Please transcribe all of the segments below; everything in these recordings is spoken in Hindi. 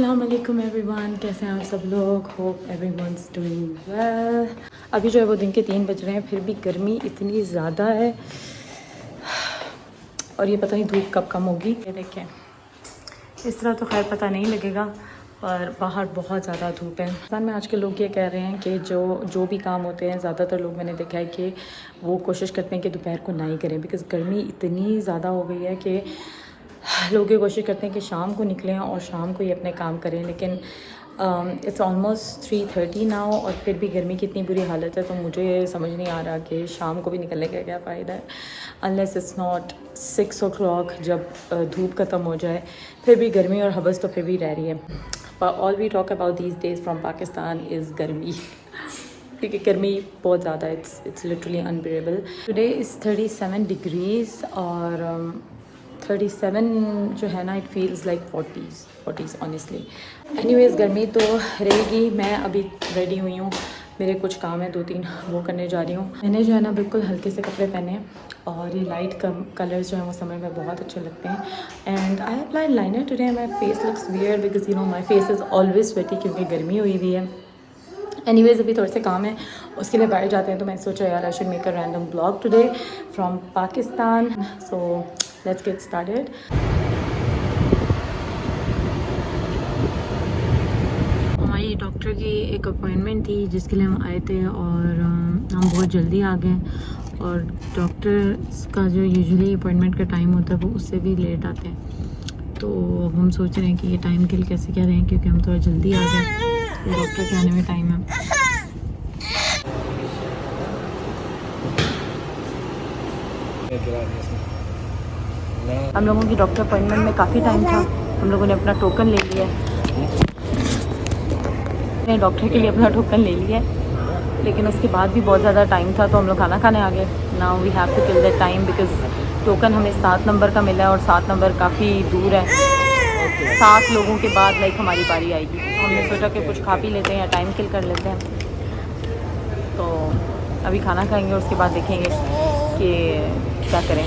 अस्सलामुअलैकुम एवरीवन, कैसे हैं आप सब लोग। Hope everyone's doing well. अभी जो है वो दिन के 3 बज रहे हैं, फिर भी गर्मी इतनी ज़्यादा है और ये पता नहीं धूप कब कम होगी। ये देखें, इस तरह तो खैर पता नहीं लगेगा, पर बाहर बहुत ज़्यादा धूप है। पाकिस्तान में आजकल लोग ये कह रहे हैं कि जो भी काम होते हैं, ज़्यादातर लोग मैंने देखा है कि वो कोशिश करते हैं कि दोपहर को ना ही करें, बिकॉज़ गर्मी इतनी ज़्यादा हो गई है कि लोग ये कोशिश करते हैं कि शाम को निकलें और शाम को ही अपने काम करें। लेकिन इट्स ऑलमोस्ट 3:30 नाउ और फिर भी गर्मी की इतनी बुरी हालत है, तो मुझे समझ नहीं आ रहा कि शाम को भी निकलने का क्या फ़ायदा है, अनलेस इट्स नॉट 6 o'clock जब धूप ख़त्म हो जाए। फिर भी गर्मी और हवस तो फिर भी रह रही है। पर all we talk about these days from Pakistan is गर्मी, क्योंकि गर्मी बहुत ज़्यादा है। It's literally unbearable. Today is 37 degrees और 37 जो है ना, it feels like 40s honestly. Anyways गर्मी तो रहेगी। मैं अभी रेडी हुई हूँ, मेरे कुछ काम है 2-3 वो करने जा रही हूँ। मैंने जो है ना बिल्कुल हल्के से कपड़े पहने हैं और ये लाइट कलर्स जो हैं वो समर में बहुत अच्छे लगते हैं। And I applied liner today. My face looks weird because you know my face is always sweaty, क्योंकि गर्मी हुई हुई है। एनीवेज़ अभी थोड़े से काम है, उसके लिए बाहर जाते हैं, तो मैं सोचा यार I should make a random blog today from Pakistan. So let's get started. हमारी डॉक्टर की एक अपॉइंटमेंट थी जिसके लिए हम आए थे और हम बहुत जल्दी आ गए। और डॉक्टर का जो यूजुअली अपॉइंटमेंट का टाइम होता है वो उससे भी लेट आते हैं, तो हम सोच रहे हैं कि ये टाइम के लिए कैसे क्या रहें, क्योंकि हम थोड़ा जल्दी आ गए, तो डॉक्टर के आने में टाइम है। हम लोगों की डॉक्टर अपॉइंटमेंट में काफ़ी टाइम था, हम लोगों ने अपना टोकन ले लिया है, डॉक्टर के लिए अपना टोकन ले लिया है, लेकिन उसके बाद भी बहुत ज़्यादा टाइम था, तो हम लोग खाना खाने आ गए। Now we have to kill that time because token हमें 7 नंबर का मिला है और 7 नंबर काफ़ी दूर है। 7 लोगों के बाद लाइक हमारी बारी आएगी, तो हमने सोचा कि कुछ खा पी लेते हैं या टाइम किल कर लेते हैं। तो अभी खाना खाएंगे, उसके बाद देखेंगे कि क्या करें।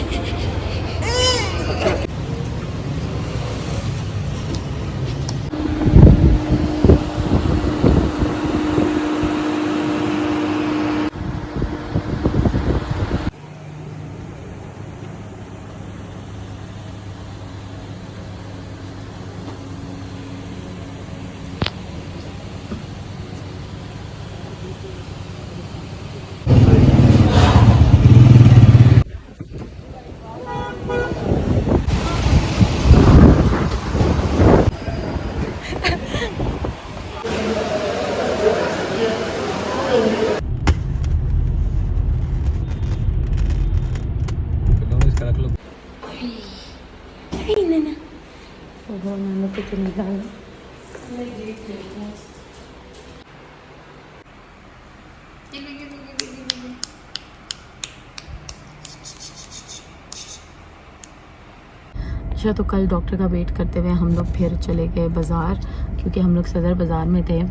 अच्छा, तो कल डॉक्टर का वेट करते हुए हम लोग फिर चले गए बाज़ार, क्योंकि हम लोग सदर बाज़ार में थे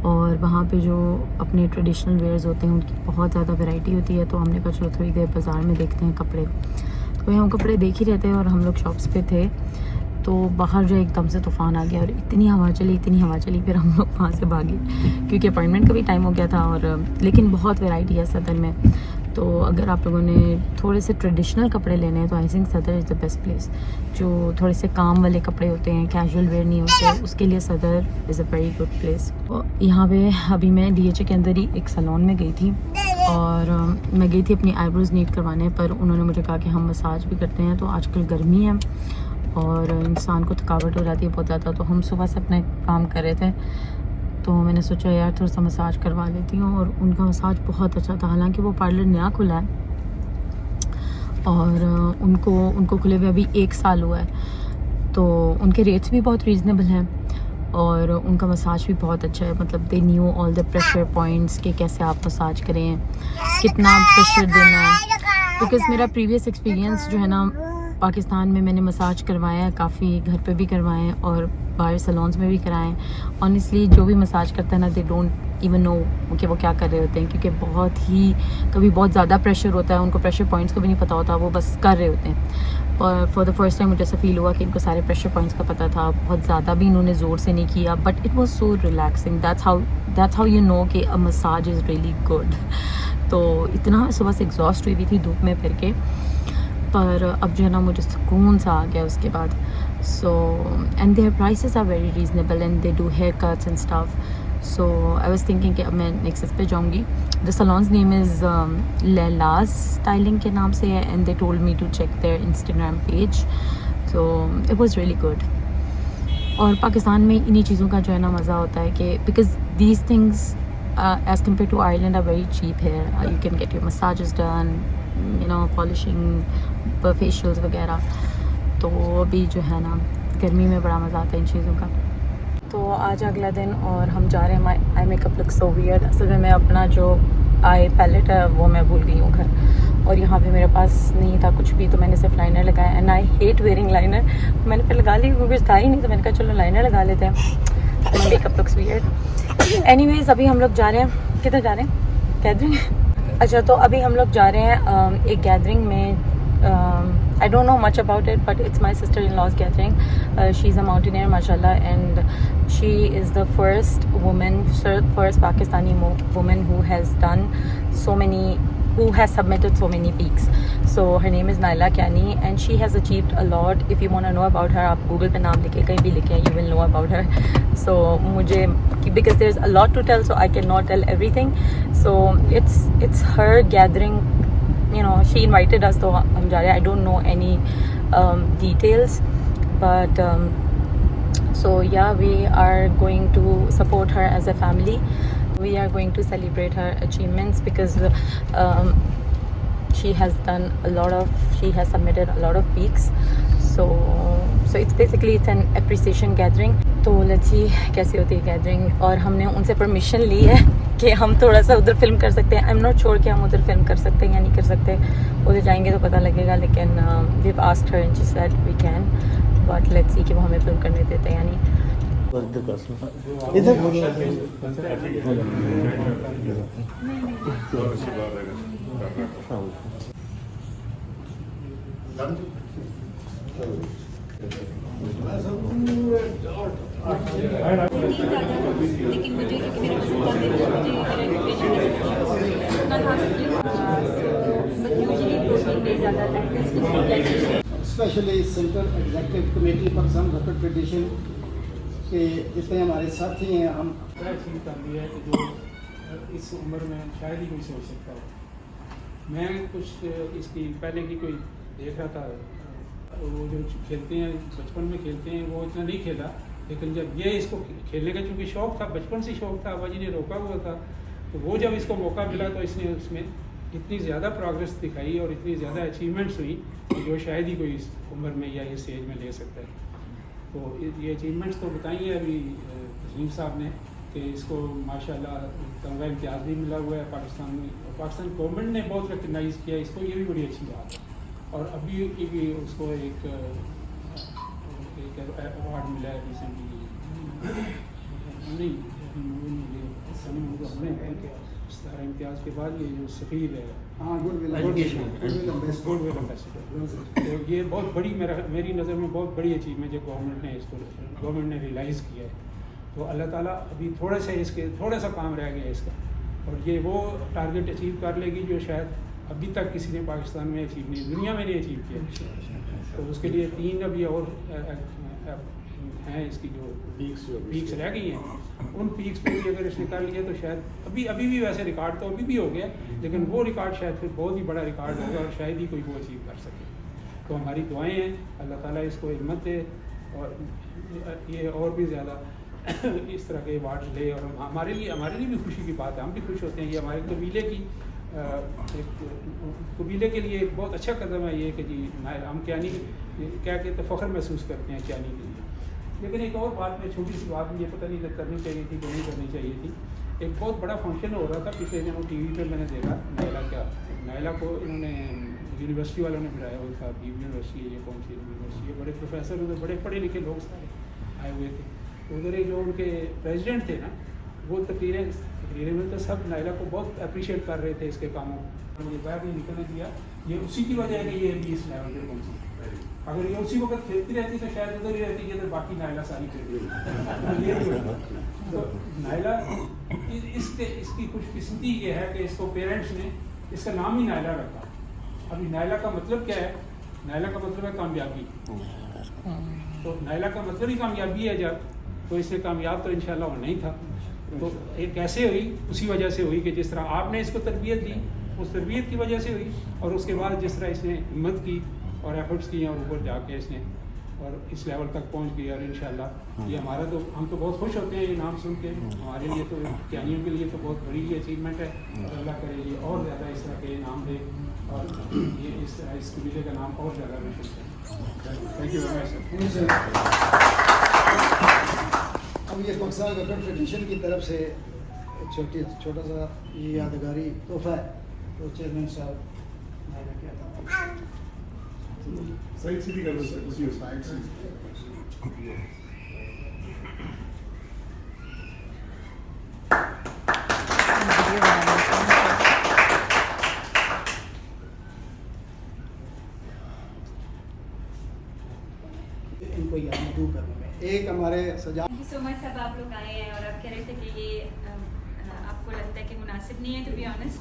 और वहाँ पे जो अपने ट्रेडिशनल वेयर्स होते हैं उनकी बहुत ज़्यादा वैरायटी होती है। तो हमने कहा चलो थोड़ी देर बाज़ार में देखते हैं कपड़े। तो हम कपड़े देख ही रहे थे और हम लोग शॉप्स पे थे, तो बाहर जो एकदम से तूफ़ान आ गया और इतनी हवा चली, फिर हम लोग वहाँ से भागे, क्योंकि अपॉइंटमेंट का भी टाइम हो गया था। और लेकिन बहुत वैरायटी है सदर में, तो अगर आप लोगों ने थोड़े से ट्रेडिशनल कपड़े लेने हैं तो आई थिंक सदर इज़ द बेस्ट प्लेस। जो थोड़े से काम वाले कपड़े होते हैं, कैजुअल वेयर नहीं होते, उसके लिए सदर is a very good place. यहाँ पे अभी मैं DHA के अंदर ही एक सैलून में गई थी और मैं गई थी अपनी आईब्रोज़ नीट करवाने, पर उन्होंने मुझे कहा कि हम मसाज भी करते हैं। तो आजकल गर्मी है और इंसान को थकावट हो जाती है बहुत ज़्यादा, तो हम सुबह से अपने काम कर रहे थे, तो मैंने सोचा यार थोड़ा सा मसाज करवा लेती हूँ। और उनका मसाज बहुत अच्छा था, हालांकि वो पार्लर नया खुला है और उनको खुले हुए अभी 1 साल हुआ है, तो उनके रेट्स भी बहुत रीज़नेबल हैं और उनका मसाज भी बहुत अच्छा है। मतलब they knew all the pressure points कि कैसे आप मसाज करें, कितना प्रेशर देना है। बिकॉज़ मेरा प्रीवियस एक्सपीरियंस जो है ना, पाकिस्तान में मैंने मसाज करवाया है काफ़ी, घर पे भी करवाए हैं और बाहर सलोन्स में भी कराएं। ऑनेस्टली जो भी मसाज करता है ना, दे डोंट इवन नो कि वो क्या कर रहे होते हैं, क्योंकि बहुत ही कभी बहुत ज़्यादा प्रेशर होता है, उनको प्रेशर पॉइंट्स को भी नहीं पता होता, वो बस कर रहे होते हैं। पर फॉर द फर्स्ट टाइम मुझे ऐसा फील हुआ कि इनको सारे प्रेशर पॉइंट्स का पता था, बहुत ज़्यादा भी इन्होंने ज़ोर से नहीं किया, but it was so relaxing. That's how you know कि a massage is really good. तो इतना सुबह से एग्जॉस्ट हुई थी धूप में फिर के, पर अब जो है ना मुझे सुकून सा आ गया उसके बाद। So and their prices are very reasonable and they do hair cuts and stuff. So I was thinking कि अब मैं नेक्सस पे जाऊंगी। The salon's name is Laila's styling के नाम से है, and they told me to check their Instagram page. So it was really good. और पाकिस्तान में इन्हीं चीज़ों का जो है ना मज़ा होता है कि because these things as compared to Ireland are very cheap here. You can get your massages done, you know, polishing, facials वगैरह। तो अभी जो है ना गर्मी में बड़ा मज़ा आता है इन चीज़ों का। तो आज अगला दिन और हम जा रहे हैं। Eye makeup look so weird. असल में मैं अपना जो आई पैलेट है वो मैं भूल गई हूँ घर, और यहाँ पे मेरे पास नहीं था कुछ भी, तो मैंने सिर्फ लाइनर लगाया। And I hate wearing liner. मैंने फिर लगा ली, कुछ था ही नहीं, तो मैंने कहा चलो लाइनर लगा लेते हैं। Makeup looks weird. एनीवेज अभी हम लोग जा रहे हैं, किधर जा रहे हैं? गैदरिंग। अच्छा, तो अभी हम लोग जा रहे हैं एक गैदरिंग में। I don't know much about it, but it's my sister-in-law's gathering. She's a mountaineer, mashallah, and she is the first Pakistani woman who has submitted so many peaks. So her name is Naila Kyani, and she has achieved a lot. If you want to know about her, आप Google पे नाम लिखे, कहीं भी लिखे, you will know about her. So मुझे, because there's a lot to tell, so I cannot tell everything. So it's her gathering. You know, she invited us, तो हम जा रहे हैं. I don't know any details, but so yeah, we are going to support her as a family. We are going to celebrate her achievements because she has submitted a lot of peaks. So it's an appreciation gathering. तो let's see कैसी होती है गैदरिंग। और हमने उनसे परमिशन ली है कि हम थोड़ा सा उधर फिल्म कर सकते हैं। आई एम नॉट श्योर कि हम उधर फिल्म कर सकते हैं या नहीं कर सकते, उधर जाएंगे तो पता लगेगा। लेकिन we have asked her and she said we can, but let's see कि वो हमें फिल्म करने देते हैं या नहीं। लेकिन मुझे specially central executive committee Pakistan रकट फेडरेशन के जितने हमारे साथी हैं, हम चीज़ करती है कि जो इस उम्र में शायद ही कोई सोच सकता है। मैं कुछ इसकी पहले की कोई देख रहा था, वो जो खेलते हैं बचपन में खेलते हैं वो इतना नहीं खेला, लेकिन जब ये इसको खेलने का चूँकि शौक़ था, बचपन से शौक़ था, अब्बा जी ने रोका हुआ था, तो वो जब इसको मौका मिला तो इसने उसमें इतनी ज़्यादा प्रोग्रेस दिखाई और इतनी ज़्यादा अचीवमेंट्स हुई कि जो शायद ही कोई इस उम्र में या इस एज में ले सकता है। तो ये अचीवमेंट्स तो बताई है अभी तस्लीम साहब ने कि इसको माशाल्लाह तमगा इम्तियाज़ भी मिला हुआ है पाकिस्तान में, और पाकिस्तान गवर्नमेंट ने बहुत रिकगनाइज़ किया इसको, ये भी बड़ी अच्छी बात है। और अभी भी उसको एक अवार्ड मिला है रिसेंटली, नहीं सारा इम्तियाज़ के बाद ये जो सफ़ीर है, हाँ गुडविल एम्बेसडर, तो ये बहुत बड़ी मेरी नज़र में बहुत बड़ी अचीवमेंट जो गवर्नमेंट ने रियलाइज़ किया है। तो अल्लाह ताला अभी थोड़ा सा काम रह गया इसका, और ये वो टारगेट अचीव कर लेगी जो शायद अभी तक किसी ने पाकिस्तान में अचीव नहीं, दुनिया में नहीं अचीव किया। तो उसके लिए 3 अभी और हैं इसकी जो पीक्स रह गई हैं, उन पीक्स पे भी अगर इसने कर लिया तो शायद अभी भी वैसे रिकॉर्ड तो अभी भी हो गया, लेकिन वो रिकॉर्ड शायद फिर बहुत ही बड़ा रिकॉर्ड होगा और शायद ही कोई वो अचीव कर सके। तो हमारी दुआएं हैं अल्लाह ताला इसको हिम्मत दे और ये और भी ज़्यादा इस तरह के अवार्ड ले, और हमारे लिए भी खुशी की बात है, हम भी खुश होते हैं। ये हमारे कबीले की कबीले के लिए एक बहुत अच्छा कदम है ये कि जी हम क्यानी क्या कहते फ़ख्र महसूस करते हैं क्यानी के लिए। लेकिन एक और बात में छोटी सी बात मुझे पता नहीं करनी चाहिए थी कि नहीं करनी चाहिए थी। एक बहुत बड़ा फंक्शन हो रहा था पिछले दिनों टीवी पे, मैंने देखा नायला को इन्होंने यूनिवर्सिटी वालों ने बुलाया हुआ था, बीव यूनिवर्सिटी, ये कौन सी यूनिवर्सिटी है, बड़े प्रोफेसर होते, बड़े पढ़े लिखे लोग सारे, आए हुए थे। उधर ही जो उनके प्रेसिडेंट थे ना, वो तकरीरें में तो सब नायला को बहुत अप्रिशिएट कर रहे थे इसके कामों को। ये बाहर नहीं निकलने दिया, ये उसी की वजह है कि ये अभी इस लेवल पर पहुँची। अगर ये उसी वक्त खेलती रहती तो शायद उधर ही रहती, तो बाकी नायला सारी खेलती। तो नायला इसकी खुशकिस्मती ये है कि इसको पेरेंट्स ने इसका नाम ही नायला रखा। अभी नायला का मतलब क्या है? नायला का मतलब है कामयाबी। तो नायला का मतलब ही कामयाबी है। जब तो इससे कामयाब तो इंशाल्लाह वो नहीं था। तो ये कैसे हुई? उसी वजह से हुई कि जिस तरह आपने इसको तरबियत दी, उस तरबियत की वजह से हुई। और उसके बाद जिस तरह इसने हिम्मत की और एफर्ट्स किए और ऊपर जाके इसने और इस लेवल तक पहुंच गई। और इंशाल्लाह ये हमारा तो हम तो बहुत खुश होते हैं ये नाम सुन के। हमारे लिए तो कैनियों के लिए तो बहुत बड़ी अचीवमेंट है। और अल्लाह करे ये और ज़्यादा इस तरह के नाम दे और ये इस कबीले का नाम और ज़्यादा रोशन करे। Thank you very much sir. अब ये पाकिस्तान वेकट फेडरेशन की तरफ से छोटा सा ये यादगारी तोहफा है, तो चेयरमैन साहब नायला क्या था। साइड सीधी कर दो सर, उसी साइड से। इनको याद मदू करने में एक हमारे सजा। थैंक यू सो मच सब आप लोग आए हैं और आप कह रहे थे कि ये आपको लगता है कि मुनासिब नहीं है, टू बी ऑनेस्ट।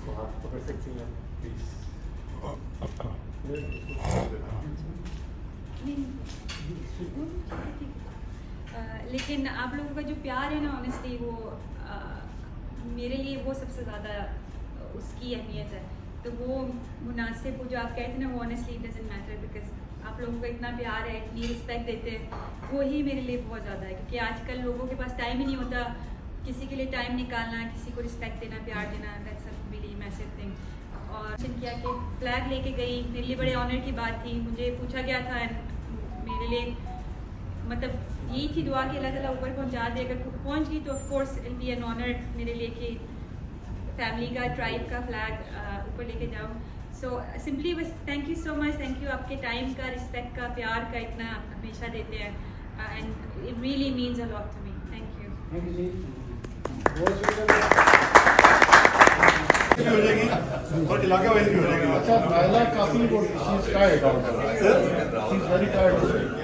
लेकिन आप लोगों का जो प्यार है ना, ऑनेस्टली वो मेरे लिए वो सबसे ज़्यादा उसकी अहमियत है। तो वो मुनासिब, वो जो आप कहते हैं ना, वो ऑनेस्टली डजंट मैटर, बिकॉज आप लोगों का इतना प्यार है, इतनी रिस्पेक्ट देते हैं, वो ही मेरे लिए बहुत ज़्यादा है। क्योंकि आजकल लोगों के पास टाइम ही नहीं होता किसी के लिए टाइम निकालना, किसी को रिस्पेक्ट देना, प्यार देना। That's a really massive thing. और किया कि फ्लैग लेके गई, मेरे लिए बड़े ऑनर की बात थी। मुझे पूछा गया था, मेरे लिए मतलब यही थी दुआ कि अल्लाह ताला ऊपर पहुंचा दे। अगर पहुंच गई तो of course it be an honour मेरे लिए कि फैमिली का, ट्राइब का फ्लैग ऊपर लेके जाऊँ। सो सिंपली बस thank you so much. Thank you आपके टाइम का, रिस्पेक्ट का, प्यार का इतना आप हमेशा देते हैं and it really means a lot to me. Thank you. Thank you जी। बहुत शुक्रिया। हो जाएगी और इलाका वाइज भी हो जाएगी। अच्छा, नायला काफी टायर्ड है।